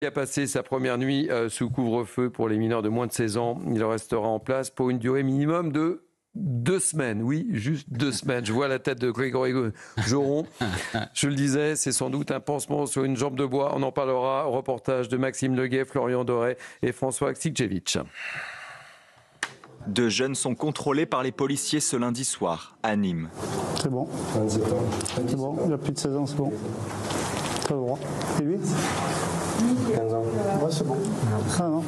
Il a passé sa première nuit sous couvre-feu pour les mineurs de moins de 16 ans. Il restera en place pour une durée minimum de 2 semaines. Oui, juste 2 semaines. Je vois la tête de Grégory Joron. Je le disais, c'est sans doute un pansement sur une jambe de bois. On en parlera. Reportage de Maxime Leguet, Florian Doré et François Ksikjevic. 2 jeunes sont contrôlés par les policiers ce lundi soir, à Nîmes. C'est bon. C'est bon, il a plus de 16 ans, c'est bon. Très droit. Et lui 15 ans. Ouais, c'est bon. Ah, non.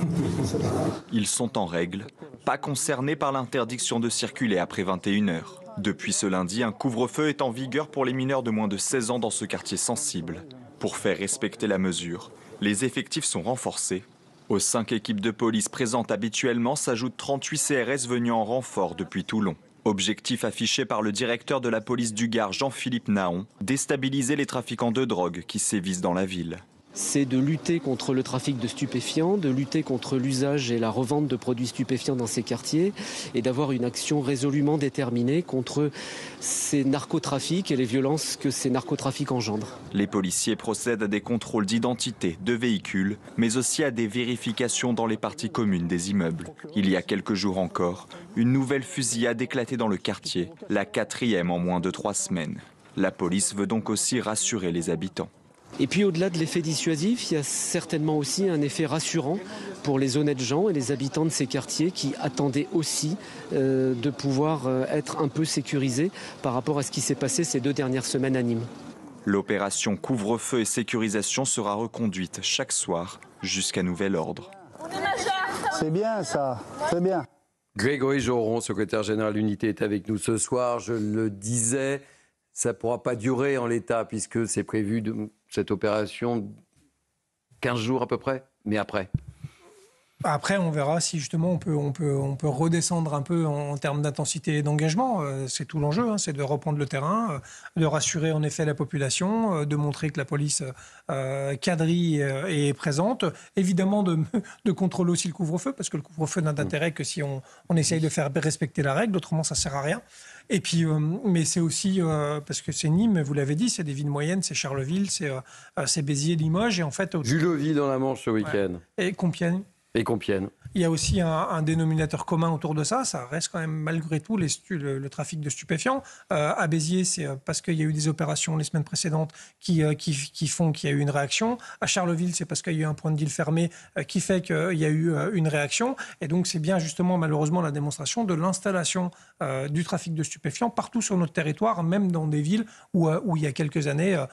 Ils sont en règle, pas concernés par l'interdiction de circuler après 21h. Depuis ce lundi, un couvre-feu est en vigueur pour les mineurs de moins de 16 ans dans ce quartier sensible. Pour faire respecter la mesure, les effectifs sont renforcés. Aux 5 équipes de police présentes habituellement s'ajoutent 38 CRS venus en renfort depuis Toulon. Objectif affiché par le directeur de la police du Gard, Jean-Philippe Naon, déstabiliser les trafiquants de drogue qui sévissent dans la ville. C'est de lutter contre le trafic de stupéfiants, de lutter contre l'usage et la revente de produits stupéfiants dans ces quartiers et d'avoir une action résolument déterminée contre ces narcotrafics et les violences que ces narcotrafics engendrent. Les policiers procèdent à des contrôles d'identité, de véhicules, mais aussi à des vérifications dans les parties communes des immeubles. Il y a quelques jours encore, une nouvelle fusillade éclatait dans le quartier, la 4e en moins de 3 semaines. La police veut donc aussi rassurer les habitants. Et puis au-delà de l'effet dissuasif, il y a certainement aussi un effet rassurant pour les honnêtes gens et les habitants de ces quartiers qui attendaient aussi de pouvoir être un peu sécurisés par rapport à ce qui s'est passé ces 2 dernières semaines à Nîmes. L'opération couvre-feu et sécurisation sera reconduite chaque soir jusqu'à nouvel ordre. C'est bien ça, c'est bien. Grégory Joron, secrétaire général d'unité, est avec nous ce soir. Je le disais, ça ne pourra pas durer en l'état puisque c'est prévu cette opération 15 jours à peu près, mais après. Après, on verra si justement on peut redescendre un peu en termes d'intensité et d'engagement. C'est tout l'enjeu, hein, c'est de reprendre le terrain, de rassurer en effet la population, de montrer que la police quadrille est présente. Évidemment, de contrôler aussi le couvre-feu, parce que le couvre-feu n'a d'intérêt que si on essaye de faire respecter la règle, autrement ça ne sert à rien. Et puis, mais c'est aussi, parce que c'est Nîmes, vous l'avez dit, c'est des villes moyennes, c'est Charleville, c'est Béziers, Limoges, et en fait... Jules-Ovie dans la Manche ce week-end. Ouais. Et Compiègne. Et Compiègne. Il y a aussi un dénominateur commun autour de ça. Ça reste quand même malgré tout le trafic de stupéfiants. À Béziers, c'est parce qu'il y a eu des opérations les semaines précédentes qui font qu'il y a eu une réaction. À Charleville, c'est parce qu'il y a eu un point de deal fermé qui fait qu'il y a eu une réaction. Et donc c'est bien justement malheureusement la démonstration de l'installation du trafic de stupéfiants partout sur notre territoire, même dans des villes où il y a quelques années,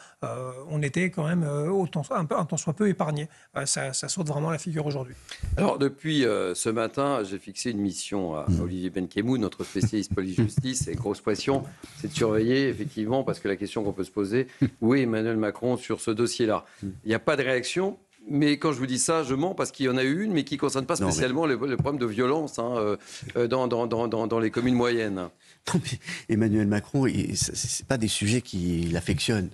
on était quand même un tant soit peu épargnés. Ça saute vraiment la figure aujourd'hui. Alors depuis ce matin, j'ai fixé une mission à Olivier Benkemoun, notre spécialiste police-justice, et grosse pression, c'est de surveiller effectivement, parce que la question qu'on peut se poser, où est Emmanuel Macron sur ce dossier-là ? Il n'y a pas de réaction. Mais quand je vous dis ça, je mens parce qu'il y en a eu une, mais qui ne concerne pas spécialement le problème de violence dans les communes moyennes. Non, mais Emmanuel Macron, ce n'est pas des sujets qu'il affectionne.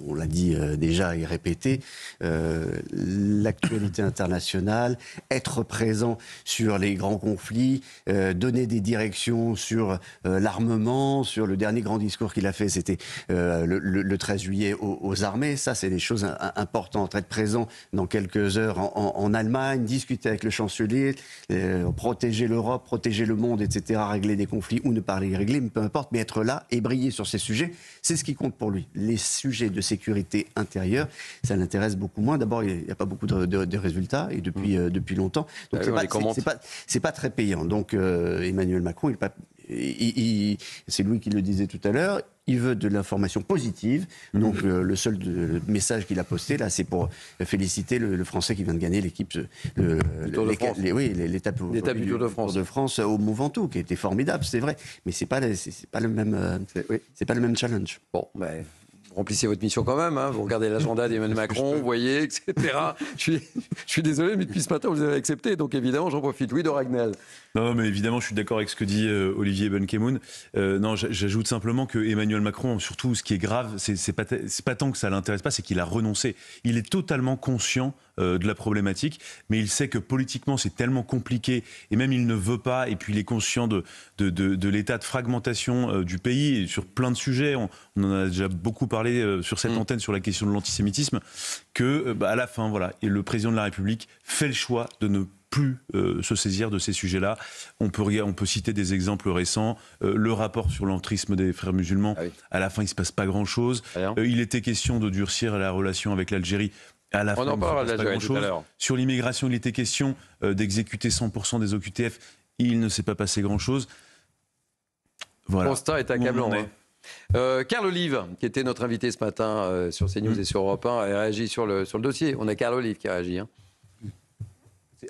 On l'a dit déjà et répété, l'actualité internationale, être présent sur les grands conflits, donner des directions sur l'armement, sur le dernier grand discours qu'il a fait, c'était le 13 juillet aux armées. Ça, c'est des choses importantes. Être présent dans quelques heures en Allemagne, discuter avec le chancelier, protéger l'Europe, protéger le monde, etc., régler des conflits ou ne pas les régler, peu importe, mais être là et briller sur ces sujets, c'est ce qui compte pour lui. Les sujets de sécurité intérieure, ça l'intéresse beaucoup moins. D'abord, il n'y a pas beaucoup de résultats et depuis longtemps. Donc c'est pas très payant. Donc Emmanuel Macron, c'est lui qui le disait tout à l'heure. Il veut de l'information positive. Donc le seul message qu'il a posté là, c'est pour féliciter le Français qui vient de gagner l'équipe, l'étape du Tour de France au Mont Ventoux, qui était formidable, c'est vrai. Mais c'est pas le même challenge. Bon, mais remplissez votre mission quand même, hein. Vous regardez l'agenda d'Emmanuel Macron, vous voyez, etc. Je suis désolé, mais depuis ce matin, vous avez accepté, donc évidemment, j'en profite. Louis de Ragnel. Non, mais évidemment, je suis d'accord avec ce que dit Olivier Benkemoun. Non, j'ajoute simplement que Emmanuel Macron, surtout, ce qui est grave, c'est pas tant que ça l'intéresse pas, c'est qu'il a renoncé. Il est totalement conscient de la problématique, mais il sait que politiquement c'est tellement compliqué, et même il ne veut pas, et puis il est conscient de l'état de fragmentation du pays, et sur plein de sujets, on en a déjà beaucoup parlé sur cette antenne sur la question de l'antisémitisme, que à la fin, voilà, et le président de la République fait le choix de ne plus se saisir de ces sujets-là. On peut citer des exemples récents. Le rapport sur l'entrisme des frères musulmans, à la fin, il ne se passe pas grand-chose. Il était question de durcir la relation avec l'Algérie. À la fin, en parlera de l'Algérie tout à l'heure. Sur l'immigration, il était question d'exécuter 100% des OQTF. Il ne s'est pas passé grand-chose. Voilà. Le constat est accablant. Carl Olive, qui était notre invité ce matin sur CNews et sur Europe 1, a réagi sur le dossier. On a Carl Olive qui a réagi.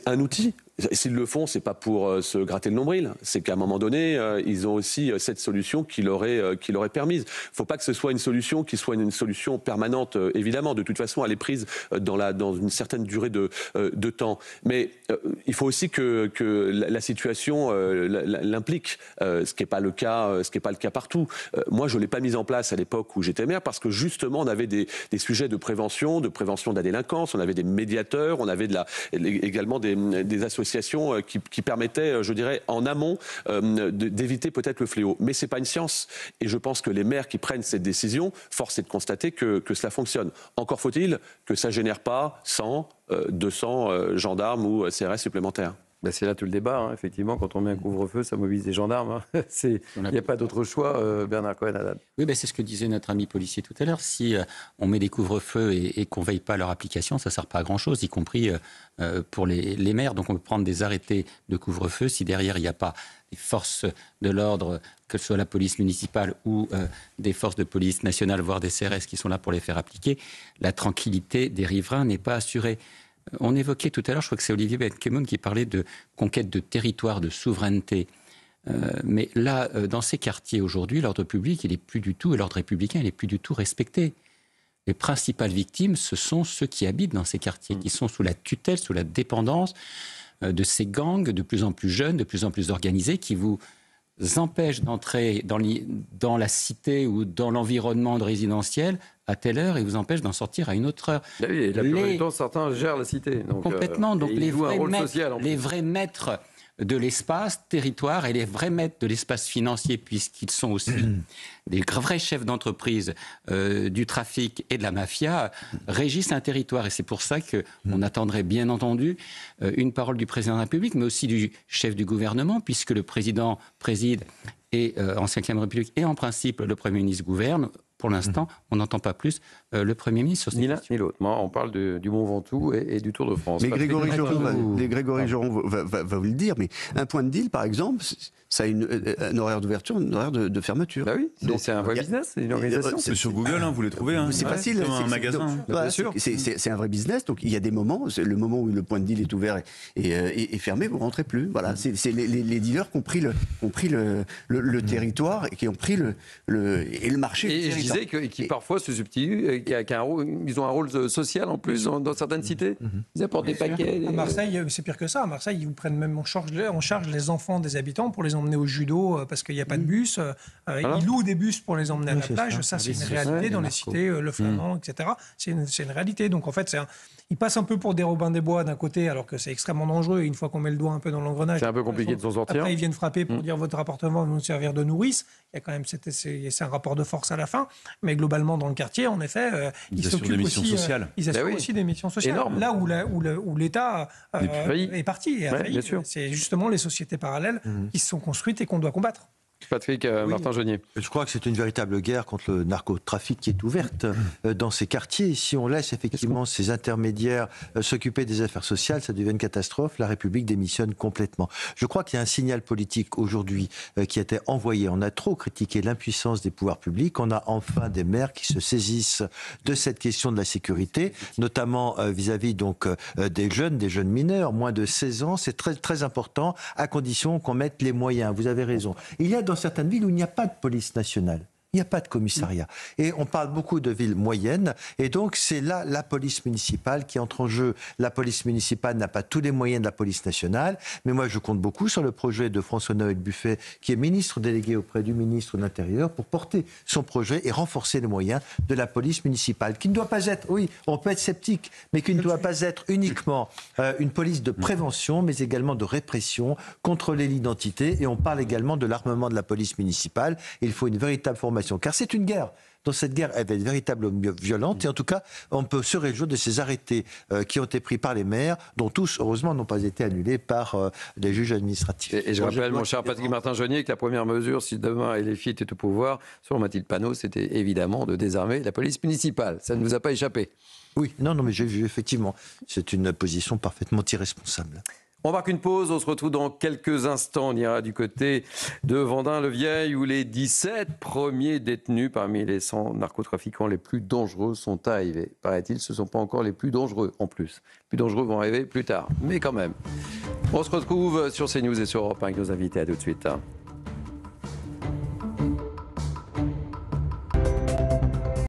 Un outil. S'ils le font, c'est pas pour se gratter le nombril. C'est qu'à un moment donné, ils ont aussi cette solution qui leur est permise. Faut pas que ce soit une solution qui soit une solution permanente. Évidemment, de toute façon, elle est prise dans une certaine durée de temps. Mais il faut aussi que la situation l'implique. Ce qui n'est pas le cas partout. Moi, je l'ai pas mise en place à l'époque où j'étais maire parce que justement, on avait des sujets de prévention de la délinquance. On avait des médiateurs. On avait également des associations qui permettaient, je dirais, en amont, d'éviter peut-être le fléau. Mais c'est pas une science. Et je pense que les maires qui prennent cette décision, force est de constater que cela fonctionne. Encore faut-il que ça génère pas 100, 200 gendarmes ou CRS supplémentaires. C'est là tout le débat, effectivement, quand on met un couvre-feu, ça mobilise des gendarmes. Il n'y a pas d'autre choix, Bernard Cohen-Haddad. Oui, c'est ce que disait notre ami policier tout à l'heure. Si on met des couvre-feux et qu'on ne veille pas à leur application, ça ne sert pas à grand-chose, y compris pour les maires. Donc on peut prendre des arrêtés de couvre-feu. Si derrière, il n'y a pas des forces de l'ordre, que ce soit la police municipale ou des forces de police nationale, voire des CRS qui sont là pour les faire appliquer, la tranquillité des riverains n'est pas assurée. On évoquait tout à l'heure, je crois que c'est Olivier Benkemoun qui parlait de conquête de territoire, de souveraineté. Mais là, dans ces quartiers aujourd'hui, l'ordre public, il est plus du tout, et l'ordre républicain, il n'est plus du tout respecté. Les principales victimes, ce sont ceux qui habitent dans ces quartiers, qui sont sous la tutelle, sous la dépendance de ces gangs de plus en plus jeunes, de plus en plus organisés, qui vous empêchent d'entrer dans la cité ou dans l'environnement de résidentiel à telle heure et vous empêchent d'en sortir à une autre heure. La plupart du temps, certains gèrent la cité. Donc, complètement. Donc les vrais maîtres de l'espace territoire et les vrais maîtres de l'espace financier, puisqu'ils sont aussi des vrais chefs d'entreprise du trafic et de la mafia, régissent un territoire. Et c'est pour ça qu'on attendrait bien entendu une parole du président de la République, mais aussi du chef du gouvernement, puisque le président préside et en 5e République et en principe le Premier ministre gouverne. Pour l'instant, on n'entend pas plus le Premier ministre sur ces questions. Ni l'un ni l'autre. Moi, on parle du Mont Ventoux et du Tour de France. Mais Grégory Joron va vous le dire, mais un point de deal, par exemple, ça a un horaire d'ouverture, un horaire de fermeture. Bah oui, c'est un vrai business, c'est une organisation. C'est sur Google, vous les trouvez. C'est facile. Comme un magasin. Bien sûr. C'est un vrai business, donc il y a des moments, le moment où le point de deal est ouvert et fermé, vous ne rentrez plus. Voilà, c'est les dealers qui ont pris le territoire et qui ont pris le marché. Et je disais qui parfois se substituent, ils ont un rôle social en plus dans certaines cités. Ils apportent des paquets. À Marseille, c'est pire que ça. À Marseille, ils vous prennent même en charge les enfants des habitants pour les emmener au judo parce qu'il n'y a pas de bus. Ils louent des bus pour les emmener à la plage. Ça, c'est une réalité dans les cités, le Flamand, etc. C'est une réalité. Donc en fait, ils passent un peu pour des Robins des Bois d'un côté, alors que c'est extrêmement dangereux. Et une fois qu'on met le doigt un peu dans l'engrenage, c'est un peu compliqué de s'en sortir. Après, ils viennent frapper pour dire votre appartement va nous servir de nourrice. Il y a quand même c'est un rapport de force à la fin. Mais globalement, dans le quartier, en effet, ils s'occupent aussi. Ils assurent aussi des missions sociales. Énorme. Là où l'État est parti. C'est justement les sociétés parallèles qui se sont construites et qu'on doit combattre. Patrick Martin-Genier. Je crois que c'est une véritable guerre contre le narcotrafic qui est ouverte dans ces quartiers. Si on laisse effectivement ces intermédiaires s'occuper des affaires sociales, ça devient une catastrophe. La République démissionne complètement. Je crois qu'il y a un signal politique aujourd'hui qui a été envoyé. On a trop critiqué l'impuissance des pouvoirs publics. On a enfin des maires qui se saisissent de cette question de la sécurité, notamment vis-à-vis donc des jeunes mineurs, moins de 16 ans. C'est très, très important, à condition qu'on mette les moyens. Vous avez raison. Il y a dans certaines villes où il n'y a pas de police nationale. Il n'y a pas de commissariat. Et on parle beaucoup de villes moyennes. Et donc, c'est là la police municipale qui entre en jeu. La police municipale n'a pas tous les moyens de la police nationale. Mais moi, je compte beaucoup sur le projet de François-Noël Buffet, qui est ministre délégué auprès du ministre de l'Intérieur, pour porter son projet et renforcer les moyens de la police municipale, qui ne doit pas être, oui, on peut être sceptique, mais qui ne doit pas être uniquement une police de prévention, mais également de répression, contrôler l'identité. Et on parle également de l'armement de la police municipale. Il faut une véritable formation. Car c'est une guerre. Dans cette guerre, elle va être véritablement violente. Et en tout cas, on peut se réjouir de ces arrêtés qui ont été pris par les maires, dont tous, heureusement, n'ont pas été annulés par les juges administratifs. Et je rappelle, mon cher Patrick Martin-Jeunier, que la première mesure, si demain LFI était au pouvoir, selon Mathilde Panot, c'était évidemment de désarmer la police municipale. Ça ne nous a pas échappé. Oui, non, mais j'ai vu, effectivement. C'est une position parfaitement irresponsable. On marque une pause, on se retrouve dans quelques instants. On ira du côté de Vendin-le-Vieil où les 17 premiers détenus parmi les 100 narcotrafiquants les plus dangereux sont arrivés. Paraît-il, ce ne sont pas encore les plus dangereux en plus. Les plus dangereux vont arriver plus tard, mais quand même. On se retrouve sur CNews et sur Europe 1 avec nos invités. À tout de suite.